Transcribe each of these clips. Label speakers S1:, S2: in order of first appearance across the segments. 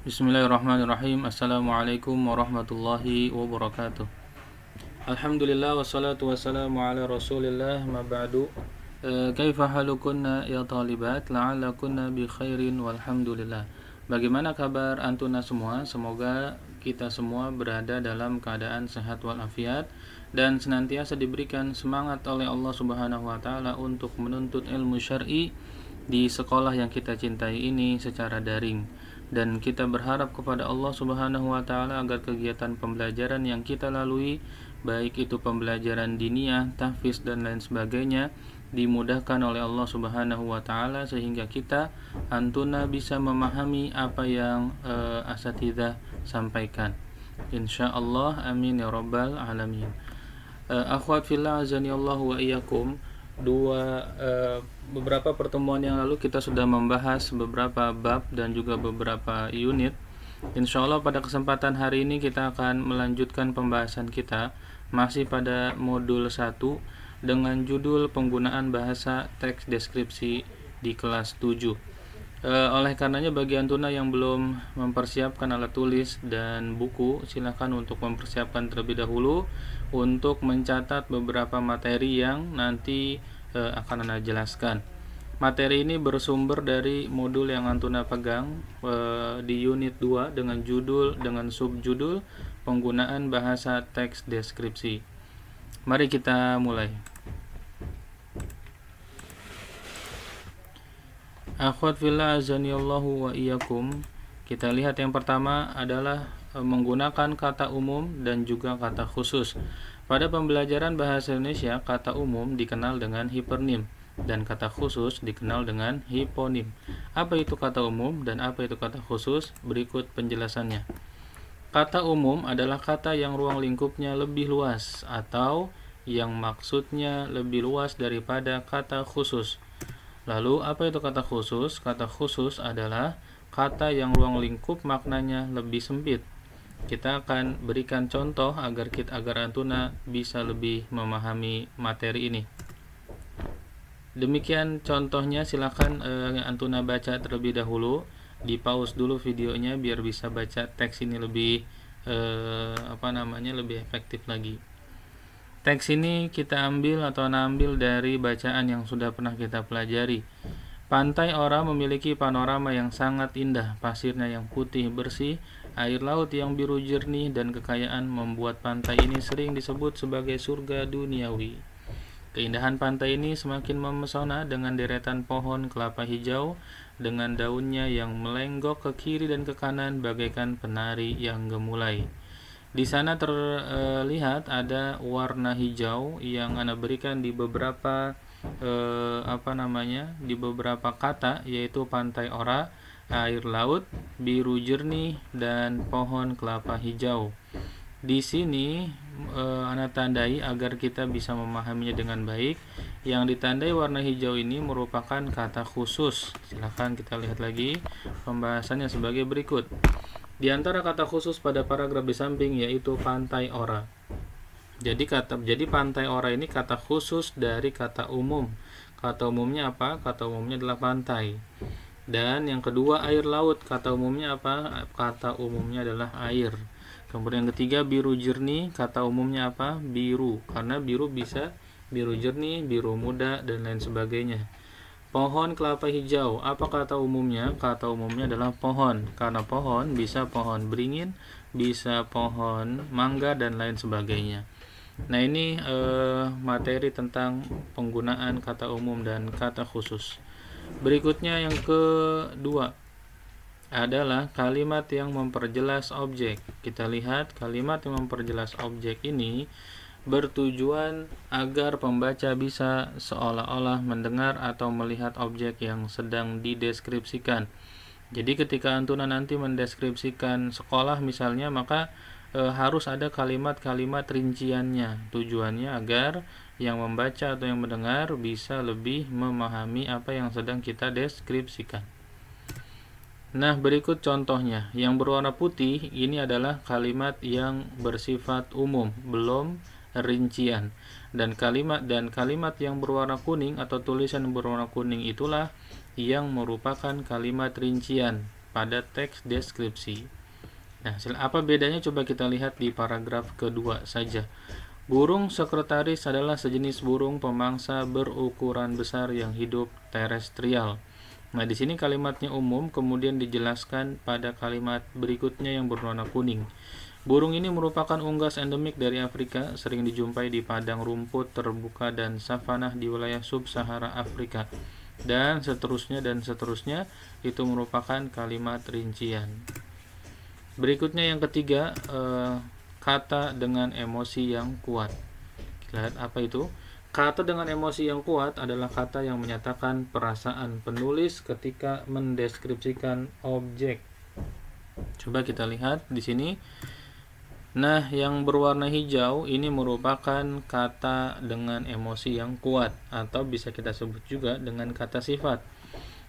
S1: Bismillahirrahmanirrahim. Assalamualaikum warahmatullahi wabarakatuh. Alhamdulillah wassalatu wassalamu ala rasulillah ma ba'du. Kaifa halukunna ya talibat la'allakunna bi khairin walhamdulillah. Bagaimana kabar antuna semua? Semoga kita semua berada dalam keadaan sehat walafiat dan senantiasa diberikan semangat oleh Allah Subhanahu wa taala untuk menuntut ilmu syar'i di sekolah yang kita cintai ini secara daring. Dan kita berharap kepada Allah Subhanahu wa taala agar kegiatan pembelajaran yang kita lalui, baik itu pembelajaran diniyah, tahfiz dan lain sebagainya, dimudahkan oleh Allah Subhanahu wa taala sehingga kita antuna bisa memahami apa yang asatidzah sampaikan. Insyaallah, amin ya rabbal alamin. Akhwat fillah azanillahu wa iyyakum. Beberapa pertemuan yang lalu kita sudah membahas beberapa bab dan juga beberapa unit. Insya Allah pada kesempatan hari ini kita akan melanjutkan pembahasan kita masih pada modul 1 dengan judul penggunaan bahasa teks deskripsi di kelas 7. Oleh karenanya bagi antuna yang belum mempersiapkan alat tulis dan buku, silakan untuk mempersiapkan terlebih dahulu untuk mencatat beberapa materi yang nanti akan Anda jelaskan. Materi ini bersumber dari modul yang antuna pegang di unit 2 dengan subjudul penggunaan bahasa teks deskripsi. Mari kita mulai. Akhwat fillah azanillahu wa iyyakum. Kita lihat yang pertama adalah menggunakan kata umum dan juga kata khusus. Pada pembelajaran bahasa Indonesia, kata umum dikenal dengan hipernim dan kata khusus dikenal dengan hiponim. Apa itu kata umum dan apa itu kata khusus? Berikut penjelasannya. Kata umum adalah kata yang ruang lingkupnya lebih luas atau yang maksudnya lebih luas daripada kata khusus. Lalu apa itu kata khusus? Kata khusus adalah kata yang ruang lingkup maknanya lebih sempit. Kita akan berikan contoh agar antuna bisa lebih memahami materi ini. Demikian contohnya, silakan antuna baca terlebih dahulu, di pause dulu videonya biar bisa baca teks ini lebih lebih efektif lagi. Teks ini kita ambil dari bacaan yang sudah pernah kita pelajari. Pantai Ora memiliki panorama yang sangat indah, pasirnya yang putih bersih, air laut yang biru jernih, dan kekayaan membuat pantai ini sering disebut sebagai surga duniawi. Keindahan pantai ini semakin memesona dengan deretan pohon kelapa hijau dengan daunnya yang melenggok ke kiri dan ke kanan bagaikan penari yang gemulai. Di sana terlihat ada warna hijau yang Anda berikan di beberapa di beberapa kata, yaitu pantai Ora, air laut biru jernih, dan pohon kelapa hijau. Di sini Anda tandai agar kita bisa memahaminya dengan baik. Yang ditandai warna hijau ini merupakan kata khusus. Silahkan kita lihat lagi pembahasannya sebagai berikut. Di antara kata khusus pada paragraf di samping yaitu pantai Ora. Jadi pantai Ora ini kata khusus dari kata umum. Kata umumnya apa? Kata umumnya adalah pantai. Dan yang kedua, air laut. Kata umumnya apa? Kata umumnya adalah air. Kemudian yang ketiga, biru jernih. Kata umumnya apa? Biru. Karena biru bisa biru jernih, biru muda, dan lain sebagainya. Pohon kelapa hijau. Apa kata umumnya? Kata umumnya adalah pohon. Karena pohon bisa pohon beringin, bisa pohon mangga, dan lain sebagainya. Nah, ini materi tentang penggunaan kata umum dan kata khusus. Berikutnya yang kedua adalah kalimat yang memperjelas objek. Kita lihat kalimat yang memperjelas objek ini bertujuan agar pembaca bisa seolah-olah mendengar atau melihat objek yang sedang dideskripsikan. Jadi ketika antuna nanti mendeskripsikan sekolah misalnya, maka harus ada kalimat-kalimat rinciannya. Tujuannya agar yang membaca atau yang mendengar bisa lebih memahami apa yang sedang kita deskripsikan. Nah, berikut contohnya. Yang berwarna putih ini adalah kalimat yang bersifat umum, belum rincian. Dan kalimat yang berwarna kuning atau tulisan berwarna kuning itulah yang merupakan kalimat rincian. pada teks deskripsi. Nah, apa bedanya coba kita lihat di paragraf kedua saja. Burung sekretaris adalah sejenis burung pemangsa berukuran besar yang hidup terestrial. Nah, di sini kalimatnya umum, kemudian dijelaskan pada kalimat berikutnya yang berwarna kuning. Burung ini merupakan unggas endemik dari Afrika, sering dijumpai di padang rumput terbuka dan savanah di wilayah sub-Sahara Afrika. Dan seterusnya, itu merupakan kalimat rincian. Berikutnya yang ketiga, kata dengan emosi yang kuat. Lihat apa itu? Kata dengan emosi yang kuat adalah kata yang menyatakan perasaan penulis ketika mendeskripsikan objek. Coba kita lihat di sini. Nah, yang berwarna hijau ini merupakan kata dengan emosi yang kuat, atau bisa kita sebut juga dengan kata sifat.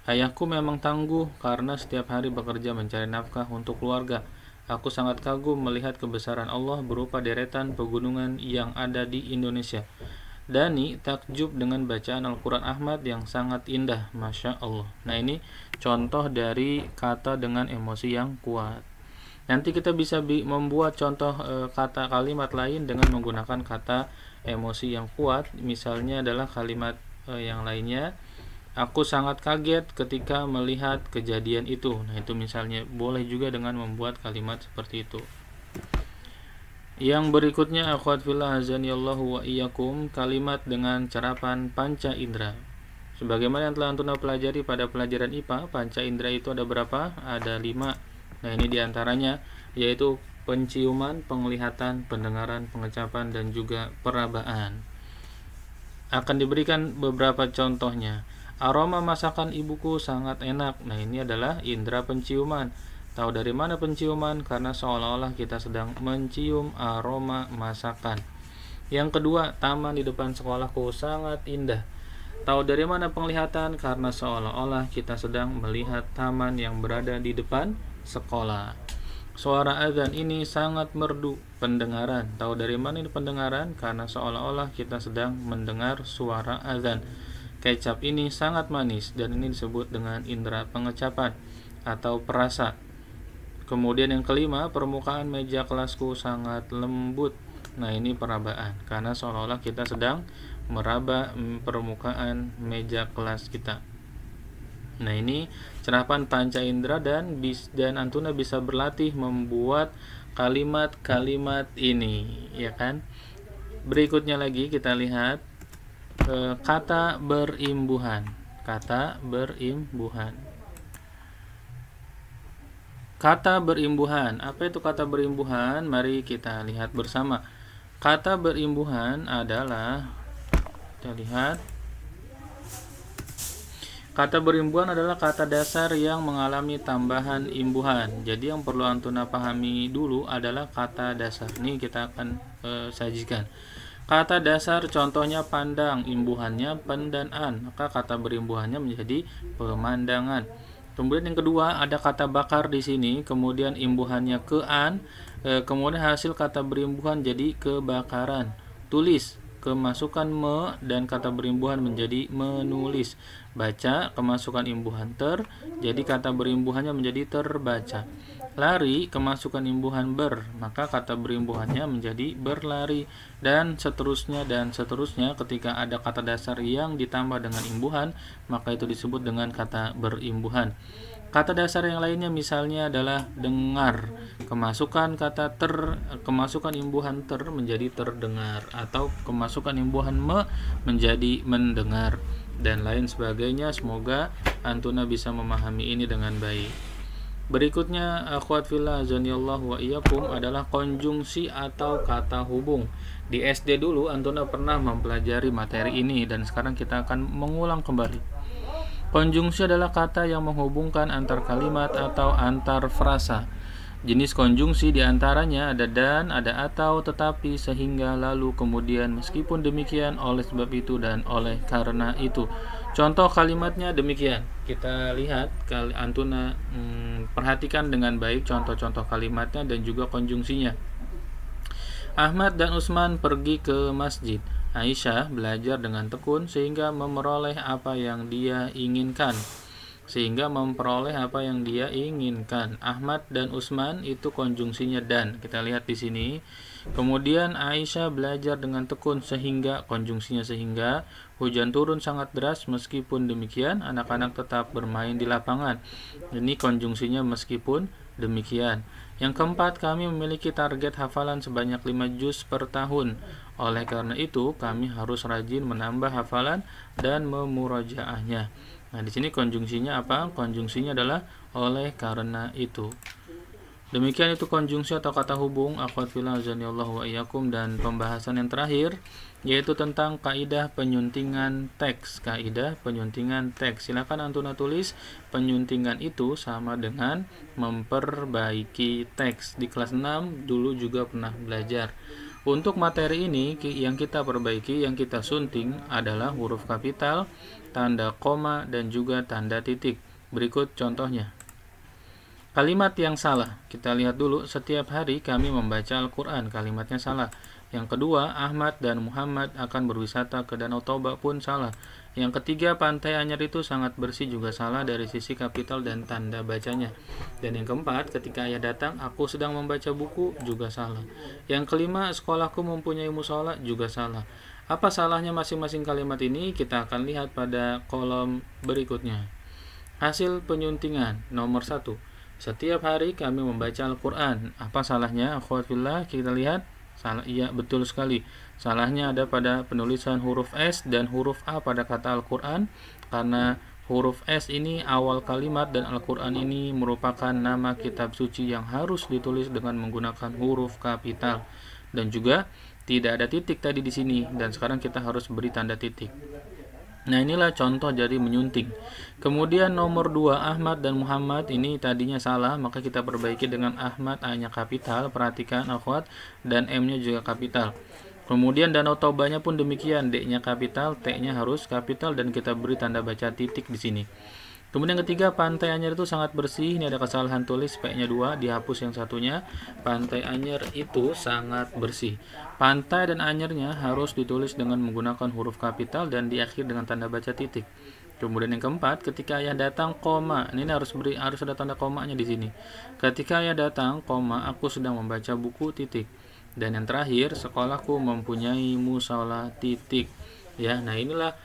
S1: Ayahku memang tangguh karena setiap hari bekerja mencari nafkah untuk keluarga. Aku sangat kagum melihat kebesaran Allah berupa deretan pegunungan yang ada di Indonesia. Dani takjub dengan bacaan Al-Quran Ahmad yang sangat indah, Masya Allah. Nah, ini contoh dari kata dengan emosi yang kuat. Nanti kita bisa membuat contoh kata kalimat lain dengan menggunakan kata emosi yang kuat. Misalnya adalah kalimat yang lainnya, aku sangat kaget ketika melihat kejadian itu. Nah, itu misalnya boleh juga dengan membuat kalimat seperti itu. Yang berikutnya, akhwat fillah azanillahu wa iyyakum, kalimat dengan cerapan panca indera. Sebagaimana yang telah antum pelajari pada pelajaran IPA, panca indera itu ada berapa? Ada 5. Nah, ini diantaranya yaitu penciuman, penglihatan, pendengaran, pengecapan, dan juga perabaan. Akan diberikan beberapa contohnya. Aroma masakan ibuku sangat enak. Nah, ini adalah indera penciuman. Tahu dari mana penciuman? Karena seolah-olah kita sedang mencium aroma masakan. Yang kedua, taman di depan sekolahku sangat indah. Tahu dari mana penglihatan? Karena seolah-olah kita sedang melihat taman yang berada di depan sekolah. Suara azan ini sangat merdu. Pendengaran. Tahu dari mana ini pendengaran? Karena seolah-olah kita sedang mendengar suara azan. Kecap ini sangat manis, dan ini disebut dengan indera pengecapan atau perasa. Kemudian yang kelima, permukaan meja kelasku sangat lembut. Nah, ini perabaan, karena seolah-olah kita sedang meraba permukaan meja kelas kita. Nah, ini cerapan panca indera, dan Antuna bisa berlatih membuat kalimat-kalimat ini, ya kan? Berikutnya lagi kita lihat kata berimbuhan. Kata berimbuhan. Kata berimbuhan. Apa itu kata berimbuhan? Mari kita lihat bersama. Kata berimbuhan adalah, kita lihat, kata berimbuhan adalah kata dasar yang mengalami tambahan imbuhan. Jadi yang perlu Antuna pahami dulu adalah kata dasar. Ini kita akan sajikan. Kata dasar contohnya pandang, imbuhannya pen dan an. Maka kata berimbuhannya menjadi pemandangan. Kemudian yang kedua ada kata bakar di sini, kemudian imbuhannya ke an, kemudian hasil kata berimbuhan jadi kebakaran. Tulis, kemasukan me, dan kata berimbuhan menjadi menulis. Baca, kemasukan imbuhan ter, jadi kata berimbuhannya menjadi terbaca. Lari, kemasukan imbuhan ber, maka kata berimbuhannya menjadi berlari, dan seterusnya ketika ada kata dasar yang ditambah dengan imbuhan, maka itu disebut dengan kata berimbuhan. Kata dasar yang lainnya misalnya adalah dengar, kemasukan imbuhan ter menjadi terdengar, atau kemasukan imbuhan me menjadi mendengar, dan lain sebagainya. Semoga Antuna bisa memahami ini dengan baik. Berikutnya, akhwat fillah azanillahu wa iyyakum, adalah konjungsi atau kata hubung. Di SD dulu Antuna pernah mempelajari materi ini, dan sekarang kita akan mengulang kembali. Konjungsi adalah kata yang menghubungkan antar kalimat atau antar frasa. Jenis konjungsi diantaranya ada dan, ada atau, tetapi, sehingga, lalu, kemudian, meskipun demikian, oleh sebab itu, dan oleh karena itu. Contoh kalimatnya demikian. Kita lihat, Antuna perhatikan dengan baik contoh-contoh kalimatnya dan juga konjungsinya. Ahmad dan Utsman pergi ke masjid. Aisyah belajar dengan tekun sehingga memperoleh apa yang dia inginkan. sehingga memperoleh apa yang dia inginkan. Ahmad dan Utsman itu konjungsinya dan. Kita lihat di sini. Kemudian Aisyah belajar dengan tekun sehingga konjungsinya sehingga hujan turun sangat deras, meskipun demikian anak-anak tetap bermain di lapangan. Ini konjungsinya meskipun demikian. Yang keempat, kami memiliki target hafalan sebanyak 5 juz per tahun. Oleh karena itu, kami harus rajin menambah hafalan dan memurajaahnya. Nah, di sini konjungsinya apa? Konjungsinya adalah oleh karena itu. Demikian itu konjungsi atau kata hubung. Akhwat fillah azanillahu wa iyyakum. Dan pembahasan yang terakhir yaitu tentang kaidah penyuntingan teks. Kaidah penyuntingan teks. Silakan Antuna tulis penyuntingan itu sama dengan memperbaiki teks. Di kelas 6 dulu juga pernah belajar. Untuk materi ini yang kita perbaiki, yang kita sunting adalah huruf kapital, tanda koma, dan juga tanda titik. Berikut contohnya. Kalimat yang salah. Kita lihat dulu, setiap hari kami membaca Al-Quran. Kalimatnya salah. Yang kedua, Ahmad dan Muhammad akan berwisata ke Danau Toba pun salah. Yang ketiga, Pantai Anyer itu sangat bersih juga salah dari sisi kapital dan tanda bacanya. Dan yang keempat, ketika ayah datang, aku sedang membaca buku juga salah. Yang kelima, sekolahku mempunyai musola juga salah. Apa salahnya masing-masing kalimat ini? Kita akan lihat pada kolom berikutnya. Hasil penyuntingan nomor 1. Setiap hari kami membaca Al-Quran. Apa salahnya? Akhwat fillah, kita lihat. Salah, iya betul sekali. Salahnya ada pada penulisan huruf S dan huruf A pada kata Al-Quran, karena huruf S ini awal kalimat dan Al-Quran ini merupakan nama kitab suci yang harus ditulis dengan menggunakan huruf kapital. Dan juga tidak ada titik tadi di sini, dan sekarang kita harus beri tanda titik. Nah, inilah contoh dari menyunting. Kemudian nomor 2, Ahmad dan Muhammad ini tadinya salah, maka kita perbaiki dengan Ahmad A-nya kapital, perhatikan akhwat, dan M-nya juga kapital. Kemudian Danau Tobanya pun demikian, D-nya kapital, T-nya harus kapital, dan kita beri tanda baca titik di sini. Kemudian ketiga, Pantai Anyer itu sangat bersih. Ini ada kesalahan tulis, P-nya 2, dihapus yang satunya. Pantai Anyer itu sangat bersih. Pantai dan Anyernya harus ditulis dengan menggunakan huruf kapital dan diakhiri dengan tanda baca titik. Kemudian yang keempat, ketika ayah datang, koma. Ini harus ada tanda komanya di sini. Ketika ayah datang, koma, aku sedang membaca buku, titik. Dan yang terakhir, sekolahku mempunyai musola, titik. Ya, nah inilah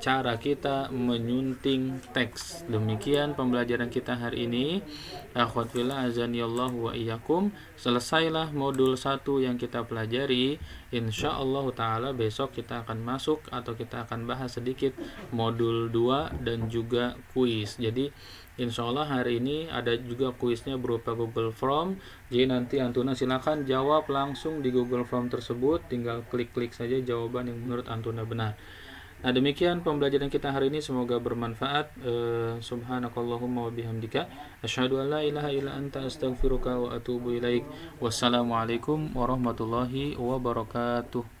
S1: cara kita menyunting teks. Demikian pembelajaran kita hari ini. Akhwat fillah azanillahu wa iyyakum. Selesailah modul 1 yang kita pelajari. Insyaallah taala besok kita akan masuk atau kita akan bahas sedikit modul 2 dan juga kuis. Jadi insyaallah hari ini ada juga kuisnya berupa Google Form. Jadi nanti Antuna silakan jawab langsung di Google Form tersebut. Tinggal klik-klik saja jawaban yang menurut Antuna benar. Nah, demikian pembelajaran kita hari ini, semoga bermanfaat. Subhanakallahumma wa bihamdika asyhadu an la ilaha illa anta astaghfiruka wa atubu ilaik. Wassalamualaikum warahmatullahi wabarakatuh.